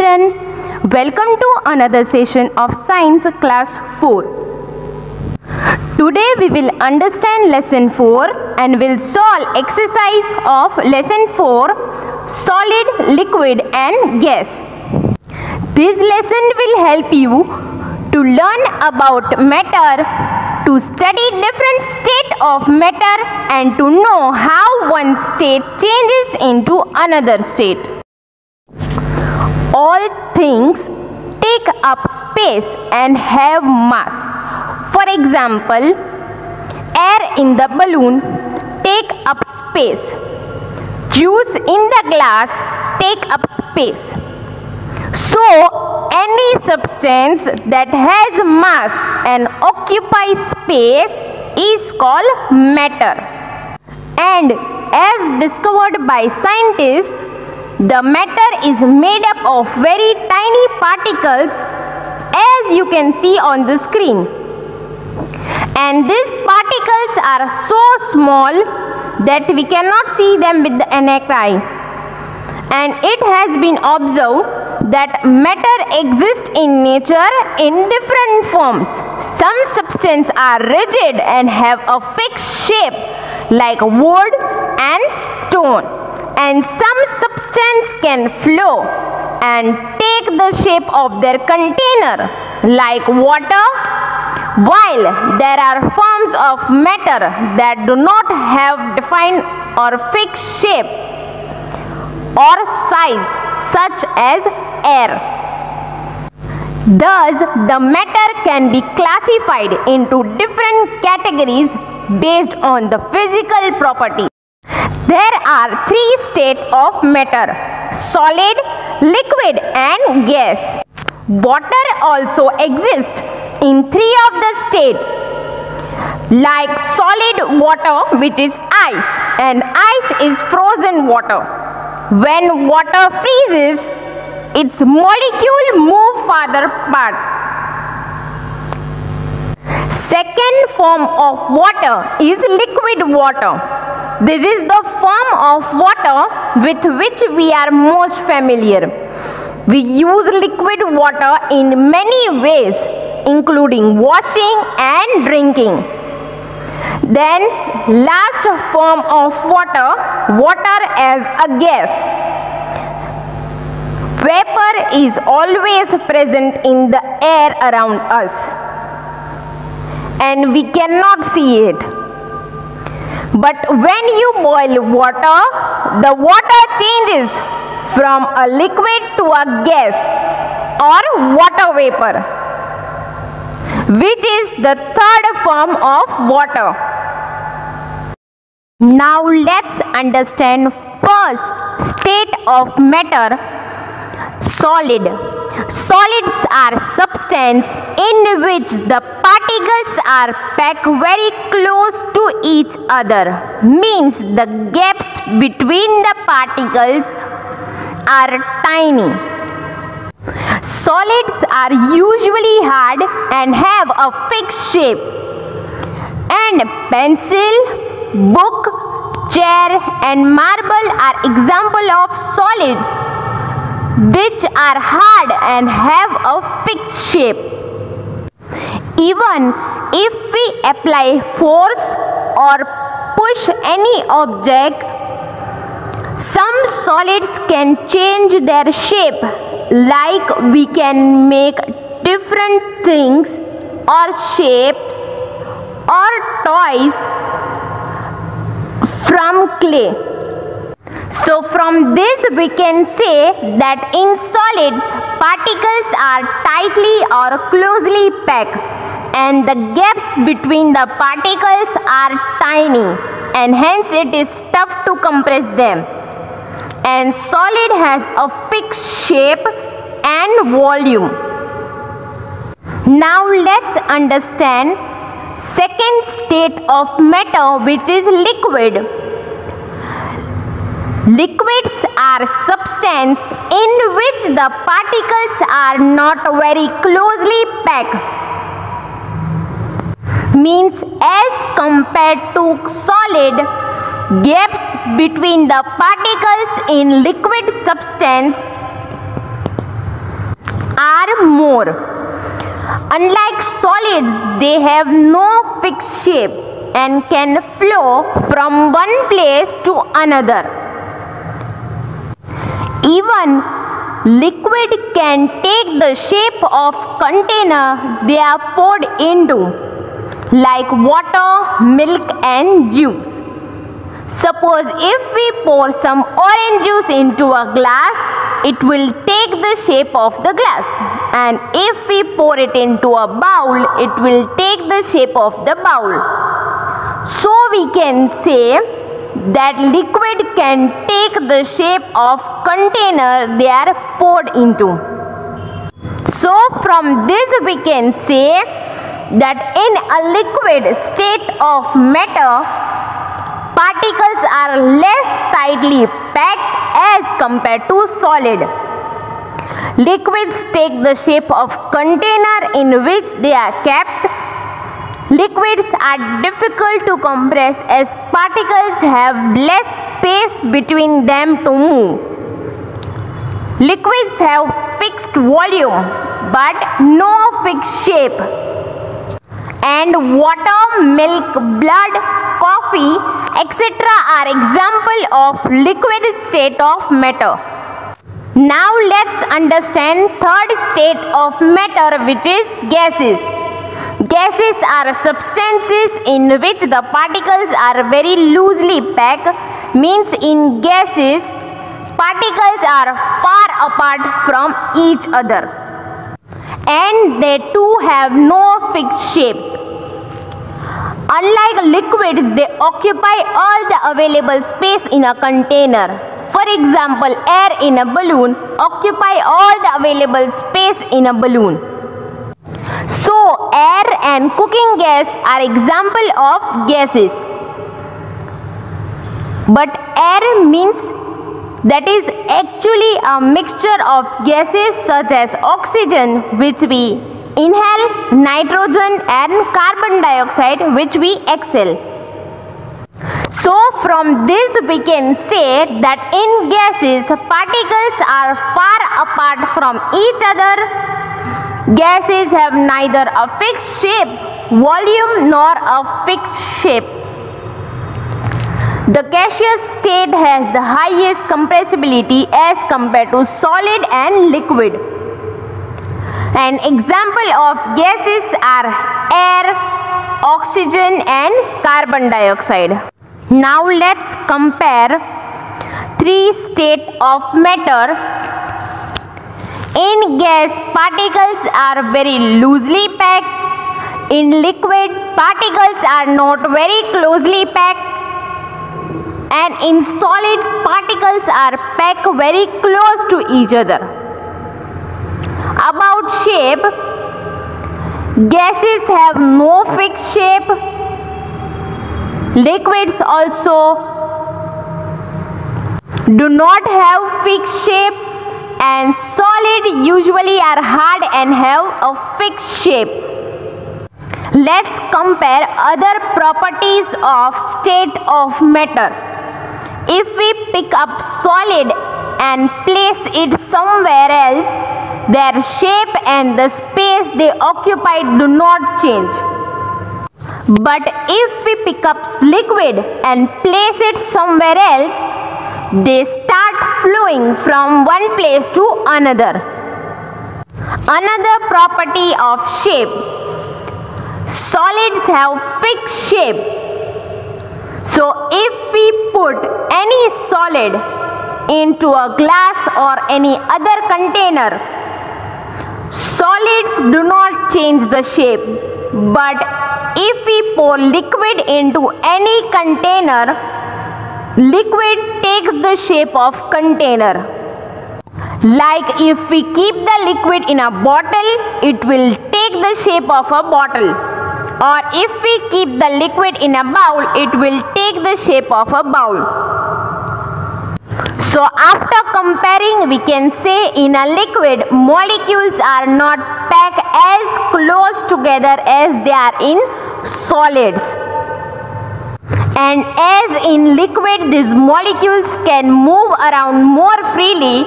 children, welcome to another session of Science Class 4. Today we will understand Lesson 4 and will solve exercise of Lesson 4, Solid, Liquid and Gas. This lesson will help you to learn about matter, to study different state of matter and to know how one state changes into another state. All things take up space and have mass. For example, air in the balloon take up space. Juice in the glass take up space. So, any substance that has mass and occupies space is called matter. And as discovered by scientists, the matter is made up of very tiny particles, as you can see on the screen. And these particles are so small that we cannot see them with the naked eye. And it has been observed that matter exists in nature in different forms. Some substances are rigid and have a fixed shape like wood and stone, and some substances can flow and take the shape of their container like water, while there are forms of matter that do not have defined or fixed shape or size, such as air. Thus, the matter can be classified into different categories based on the physical properties. There are three states of matter: solid, liquid and gas. Water also exists in three of the states, like solid water, which is ice, and ice is frozen water. When water freezes, its molecule move farther apart. Second form of water is liquid water. This is the form of water with which we are most familiar. We use liquid water in many ways, including washing and drinking. Then, last form of water, water as a gas. Vapor is always present in the air around us, and we cannot see it. But when you boil water, the water changes from a liquid to a gas or water vapor, which is the third form of water. Now let's understand first state of matter, solid. Solids are substances in which the particles are packed very close to each other. Means the gaps between the particles are tiny. Solids are usually hard and have a fixed shape. And pencil, book, chair and marble are examples of solids which are hard and have a fixed shape. Even if we apply force or push any object, some solids can change their shape, like we can make different things or shapes or toys from clay. So from this we can say that in solids, particles are tightly or closely packed and the gaps between the particles are tiny, and hence it is tough to compress them. And solid has a fixed shape and volume. Now let's understand second state of matter, which is liquid. Liquids are substances in which the particles are not very closely packed. Means as compared to solid, gaps between the particles in liquid substance Unlike solids, they have no fixed shape and can flow from one place to another. Even liquid can take the shape of container they are poured into, like water, milk and juice. Suppose if we pour some orange juice into a glass, it will take the shape of the glass, and if we pour it into a bowl, it will take the shape of the bowl. So we can say that liquid can take the shape of container they are poured into. So from this we can say that in a liquid state of matter, particles are less tightly packed as compared to solid. Liquids take the shape of container in which they are kept. Liquids are difficult to compress as particles have less space between them to move. Liquids have fixed volume but no fixed shape. And water, milk, blood, coffee, etc. are examples of liquid state of matter. Now let's understand third state of matter, which is gases. Gases are substances in which the particles are very loosely packed. Means in gases, particles are far apart from each other and they too have no fixed shape. Unlike liquids, they occupy all the available space in a container. For example, air in a balloon occupy all the available space in a balloon. So, air and cooking gas are examples of gases. But air means that is actually a mixture of gases such as oxygen, which we inhale, nitrogen and carbon dioxide, which we exhale. So from this we can say that in gases, particles are far apart from each other. Gases have neither a fixed shape, volume nor a fixed shape. The gaseous state has the highest compressibility as compared to solid and liquid. An example of gases are air, oxygen and carbon dioxide. Now let's compare three states of matter. In gas, particles are very loosely packed. In liquid, particles are not very closely packed. And in solid, particles are packed very close to each other. About shape, gases have no fixed shape. Liquids also do not have fixed shape, and solid usually are hard and have a fixed shape. Let's compare other properties of state of matter. If we pick up solid and place it somewhere else, their shape and the space they occupy do not change. But if we pick up liquid and place it somewhere else, they start flowing from one place to another. Another property of shape. Solids have fixed shape. So if we put any solid into a glass or any other container, solids do not change the shape. But if we pour liquid into any container, liquid takes the shape of container. Like if we keep the liquid in a bottle, it will take the shape of a bottle. Or if we keep the liquid in a bowl, it will take the shape of a bowl. So after comparing, we can say in a liquid, molecules are not packed as close together as they are in solids. And as in liquid, these molecules can move around more freely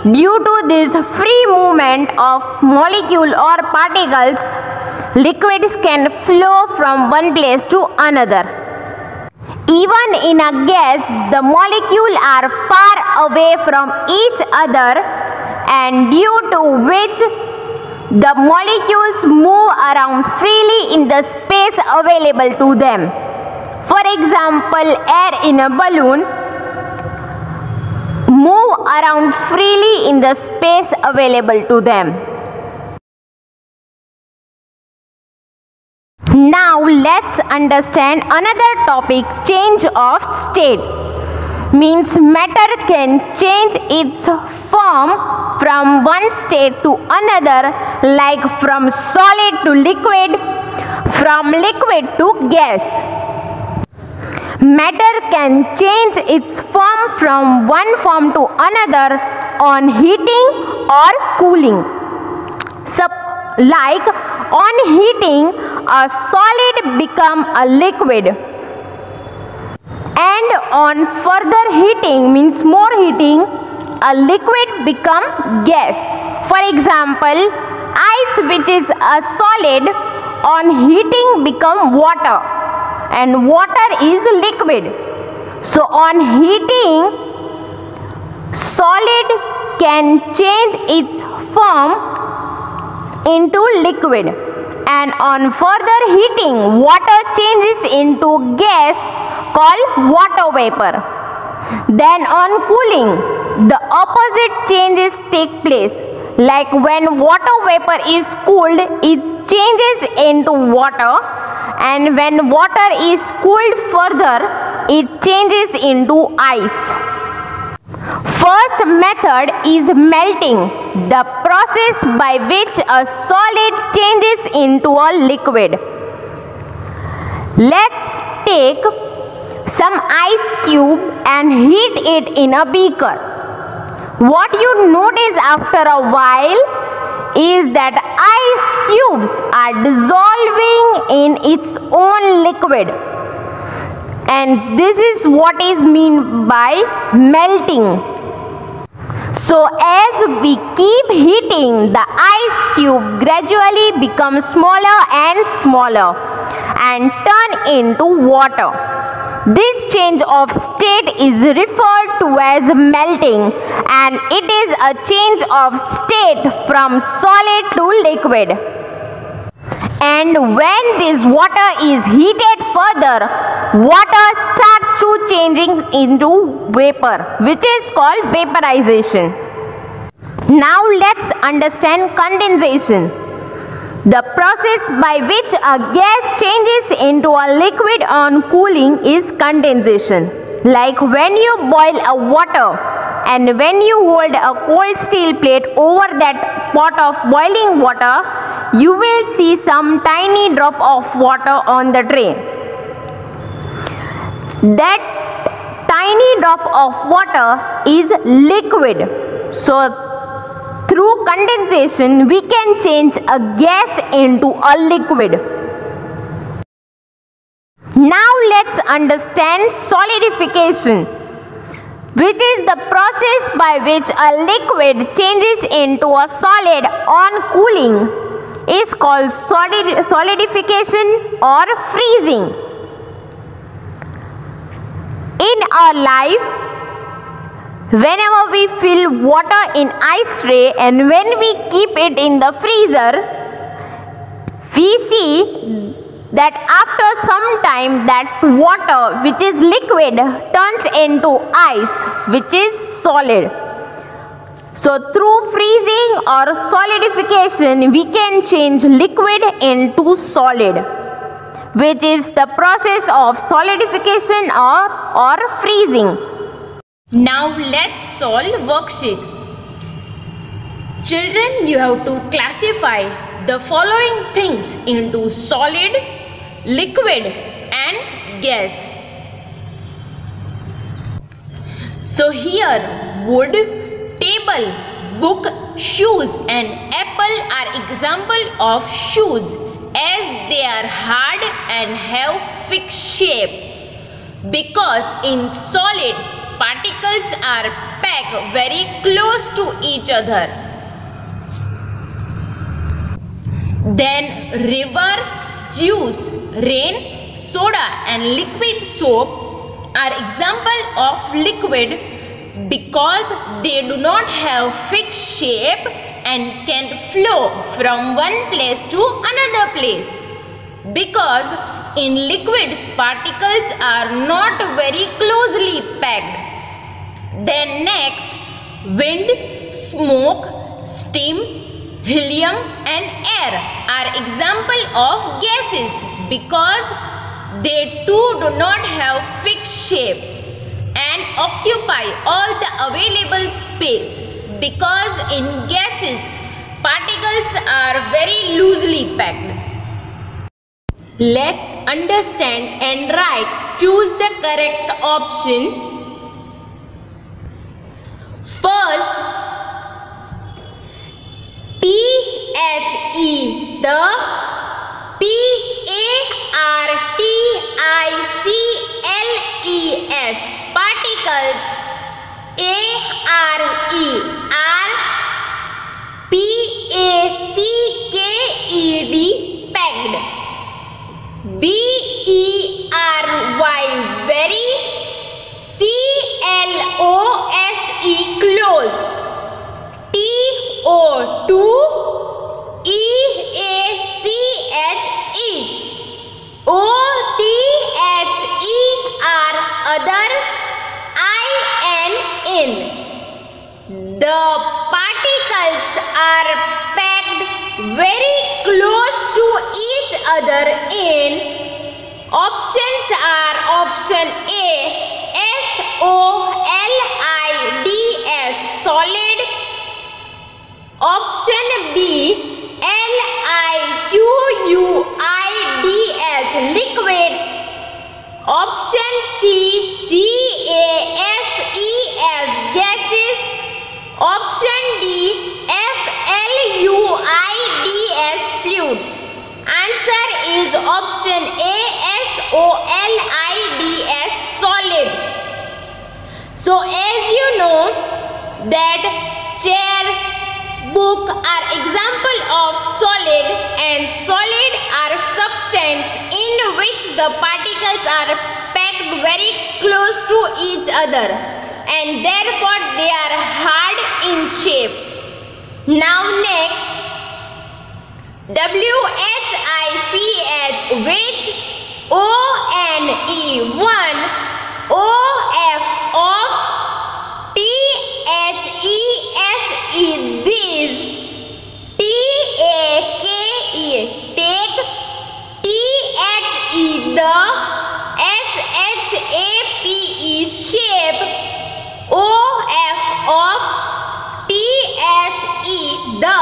Due to this free movement of molecule or particles, liquids can flow from one place to another. Even in a gas, the molecules are far away from each other, and due to which the molecules move around freely in the space available to them. For example, air in a balloon move around freely in the space available to them. Now let's understand another topic, change of state. Means matter can change its form from one state to another, like from solid to liquid, from liquid to gas. Matter can change its form from one form to another on heating or cooling. Like on heating, a solid become a liquid, and on further heating, means more heating, a liquid become gas. For example, ice, which is a solid, on heating become water, and water is liquid. So on heating, solid can change its form into liquid, and on further heating, water changes into gas called water vapor. Then on cooling, the opposite changes take place. Like when water vapor is cooled, it changes into water, and when water is cooled further, it changes into ice. First method is melting, the process by which a solid changes into a liquid. Let's take some ice cube and heat it in a beaker. What you notice after a while is that ice cubes are dissolving in its own liquid, and this is what is meant by melting. So as we keep heating, the ice cube gradually becomes smaller and smaller and turn into water. This change of state is referred to as melting, and it is a change of state from solid to liquid. And when this water is heated further, water starts to changing into vapor, which is called vaporization. Now let's understand condensation. The process by which a gas changes into a liquid on cooling is condensation. Like when you boil a water, and when you hold a cold steel plate over that pot of boiling water, you will see some tiny drop of water on the tray. That tiny drop of water is liquid. So through condensation, we can change a gas into a liquid. Now let's understand solidification, which is the process by which a liquid changes into a solid on cooling, is called solidification or freezing. In our life, whenever we fill water in ice tray and when we keep it in the freezer, we see that after some time that water, which is liquid, turns into ice, which is solid. So through freezing or solidification, we can change liquid into solid, which is the process of solidification or freezing. Now let's solve worksheet. Children, you have to classify the following things into solid, liquid and gas. So here wood, table, book, shoes and apple are example of shoes, as they are hard and have fixed shape. Because in solids, particles are packed very close to each other. Then river, juice, rain, soda and liquid soap are example of liquid because they do not have fixed shape and can flow from one place to another place. Because in liquids particles are not very closely packed. Then next, wind, smoke, steam, helium and air are example of gases because they too do not have fixed shape and occupy all the available space because in gases particles are very loosely packed. Let's understand and write. Choose the correct option. First, THE, the PARTICLES, particles. ARE, are PACKED, packed. BERY, very. CLOSE, close. TO2, EACH, each. OTHE are other. IN, in. The particles are packed very close to each other in. Options are option A, SOLIDS, solid. Option B, LIQUIDS, liquids. Option C, GASES, gases. Option D, FLUIDS, fluids. Answer is option A, SOLIDS, solids. So as you know that chair, book are example of solid, and solid are substance in which the particles are packed very close to each other and therefore they are hard in shape. Now next, WHICH, which. ONE, one. OF, of. THESE, these. TAKE, take. THE, the. SHAPE, shape. OF, of. TSE, the.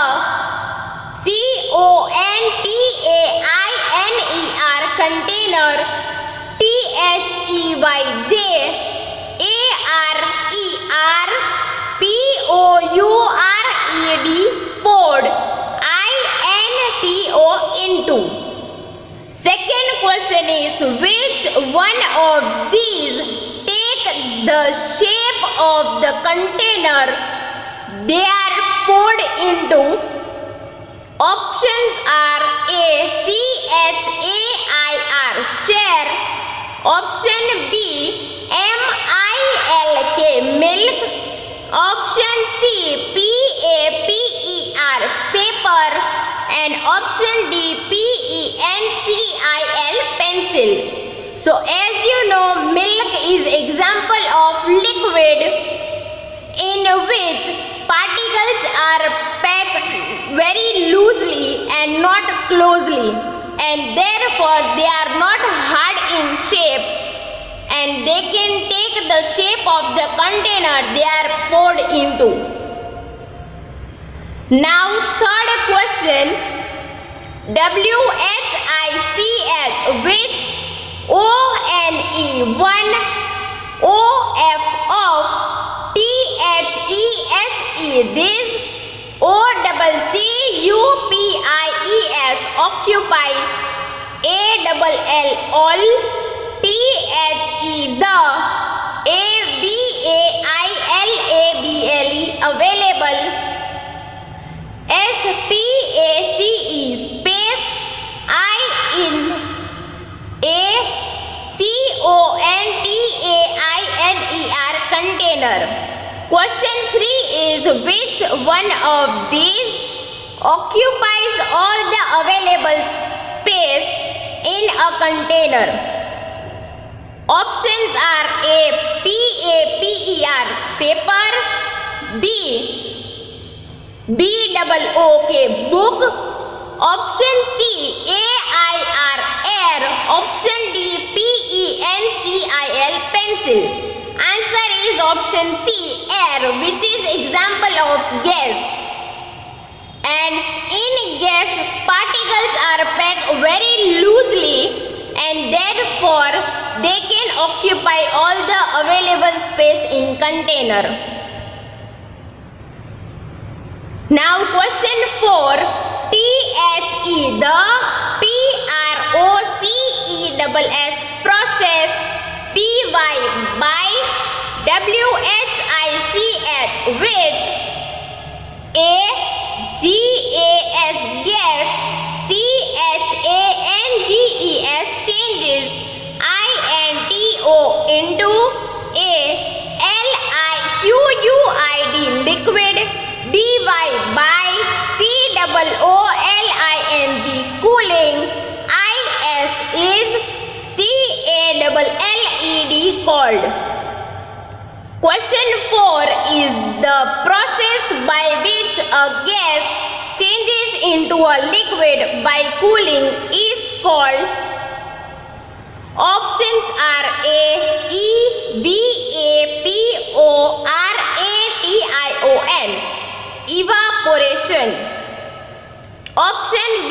CONTAINER, container. THEY, they. ARER, POURED, poured. INTO, into. Second question is, which one of these take the shape of the container they are poured into? Options are A, CHAIR, chair. Option B, MILK, milk. Option C, PAPER, paper. And option D, PENCIL, pencil. So as you know, milk is example of liquid in which particles are packed very loosely and not closely, and therefore they are not hard in shape and they can take the shape of the container they are poured into. Now third question, WHICH, which. ONE, one. OF, of. THESE, this. OCCUPIES, occupies. ALL, all. THE, the. available, SPACE space I in a CONTAINER container. Question 3 is which one of these occupies all the available space in a container? Options are A. PAPER paper, B. BOOK book, option C. AIR air, option D. PENCIL pencil. Answer is option C, air, which is example of gas. And in gas, particles are packed very loosely and therefore they can occupy all the available space in container. Now question 4. THE, the PROCESS process, PY by WHICH, which A. GAS gas, CHANGES changes INTO into A. LIQUID liquid, BY by COOLING cooling, IS is CALLED cold. Question 4 is the process by which a gas changes into a liquid by cooling is called. Options are A. EVAPORATION evaporation, option B.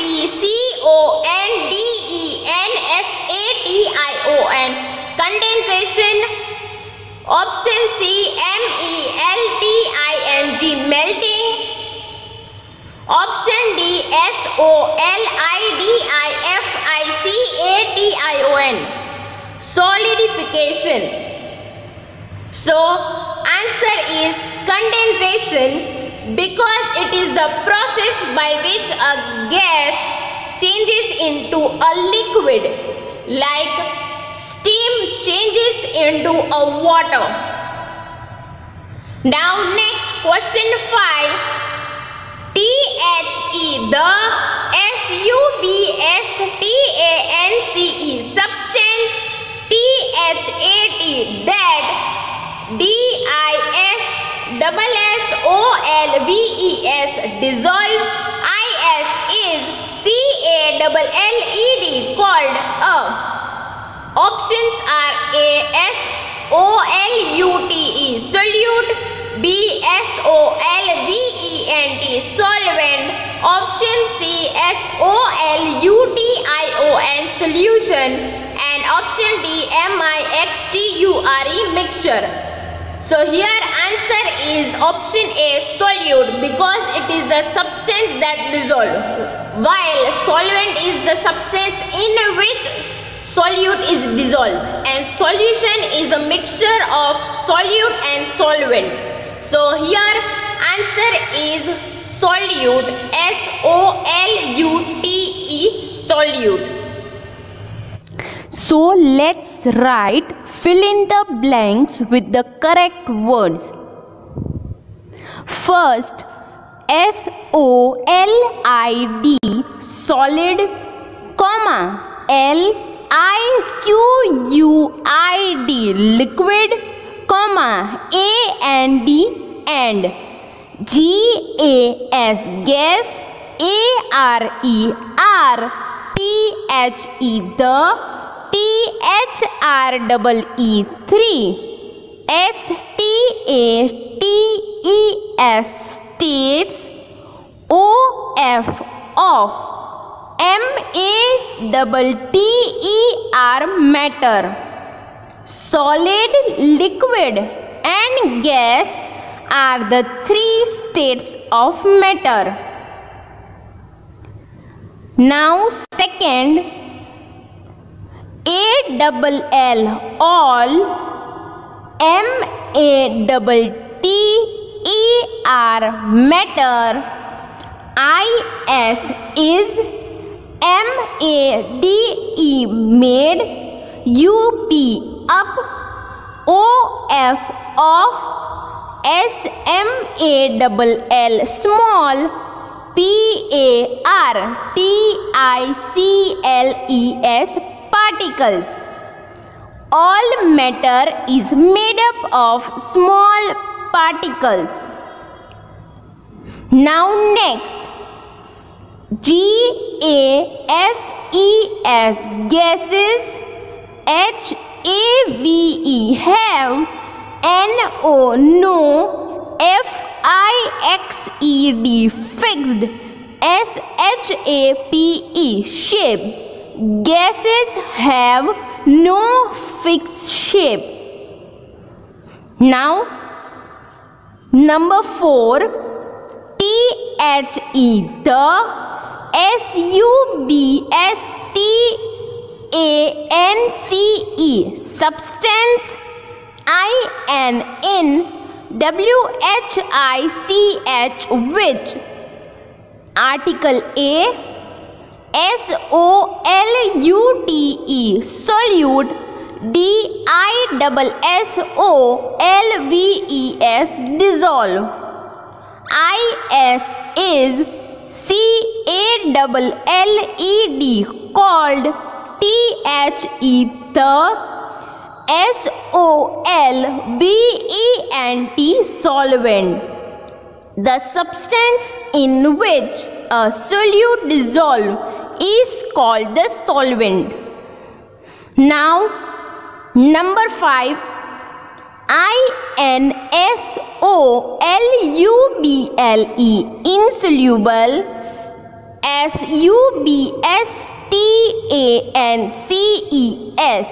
CONDENSATION condensation, option C. MELTING melting, option D. SOLIDIFICATION solidification. So answer is condensation, because it is the process by which a gas changes into a liquid, like steam changes into a water. Now next question 5. THE, the SUBSTANCE substance, THAT that, DISSOLVES dissolve, IS is CALLED called a. Options are A. SOLUTE solute, B. SOLVENT solvent, option C. SOLUTION solution, and option D. MIXTURE mixture. So here answer is option A, solute, because it is the substance that dissolves, while solvent is the substance in which solute is dissolved, and solution is a mixture of solute and solvent. So here answer is solute, SOLUTE solute. So let's write, fill in the blanks with the correct words. First, SOLID solid, comma, LIQUID liquid, comma, AND and, GAS gas, ARER THE the, THREE 3, STATES states, OF off, MATTER matter. Solid, liquid and gas are the three states of matter. Now second, ALL all, M-A-T-T-E-R, matter. I-S is M-A-D-E, made. U-P, up. O-F, off. S-M-A-L-L, small. P-A-R-T-I-C-L-E-S, particles. All matter is made up of small particles. Now next, G-A-S-E-S, gases. H-A-V-E, have. N-O, no. F-I-X-E-D, fixed. S-H-A-P-E, shape. Gases have no fixed shape. Now, number 4, T-H-E, the. S-U-B-S-T-A-N-C-E, substance. I-N, in. W-H-I-C-H, which. Article A. S-O-L-U-T-E, solute. D-I-S-S-O-L-V-E-S, dissolve. I-S is C-A-L-L-E-D, called. T-H-E, the. S-O-L-V-E-N-T, solvent. The substance in which a solute dissolves is called the solvent. Now, number 5, I-N-S-O-L-U-B-L-E, insoluble. S-U-B-S-T-A-N-C-E-S,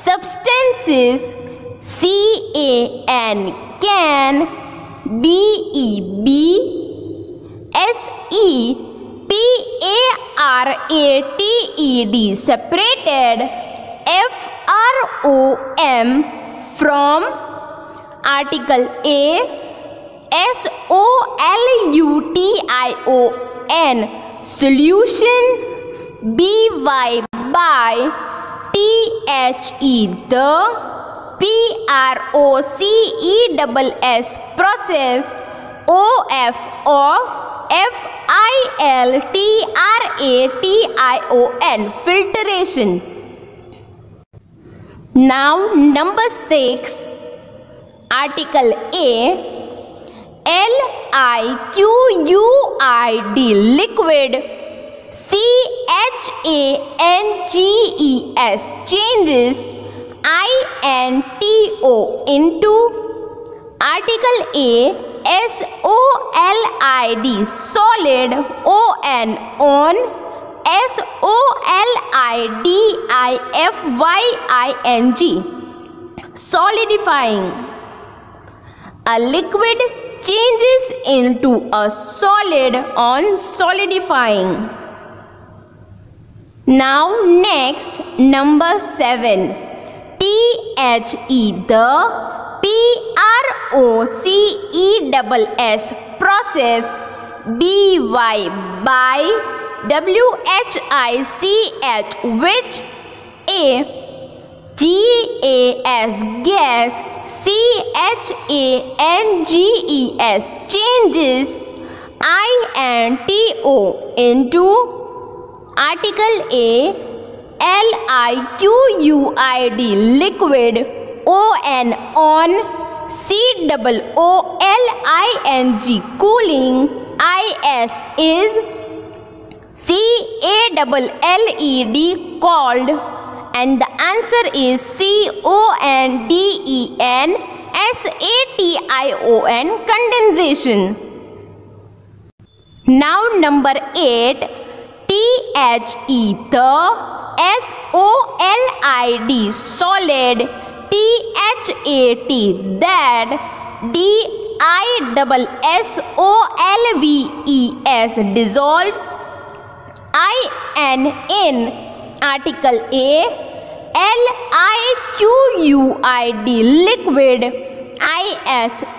substances. C-A-N, can. B-E-B-S-E-P-A-R-A-T-E-D, separated. F-R-O-M, from. Article A. S-O-L-U-T-I-O-N, solution. B-Y, by. T-H-E, the. P-R-O-C-E-S-S, process. O-F, off. F-I-L-T-R-A-T-I-O-N, filtration. Now number 6, Article A. L-I-Q-U-I-D, liquid. C-H-A-N-G-E-S, changes. I-N-T-O, into. Article A. S-O-L-I-D, solid. O-N, on. S-O-L-I-D-I-F-Y-I-N-G, solidifying. A liquid changes into a solid on solidifying. Now next, number 7, T-H-E, the. P-R-O-C-E-S-S, process. B-Y, by. W-H-I-C-H, which. A. G-A-S, gas. C-H-A-N-G-E-S, changes. I-N-T-O, into. Article A. L-I-Q-U-I-D, liquid. O-N, on. C-O-O-L-I-N-G, cooling. I-S is C-A-L-L-E-D, cold. And the answer is C-O-N-D-E-N-S-A-T-I-O-N, condensation. Now number 8, T-H-E, the. S-O-L-I-D, solid. T-H-A-T, that. D-I-S-S-O-L-V-E-S, dissolves. I-N, in. Article A. liquid, liquid.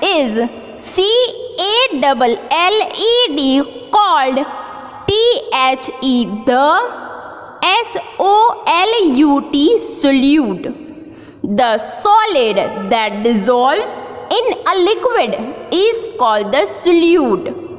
Is CALLED, called. The SOLUT, solute. The solid that dissolves in a liquid is called the solute.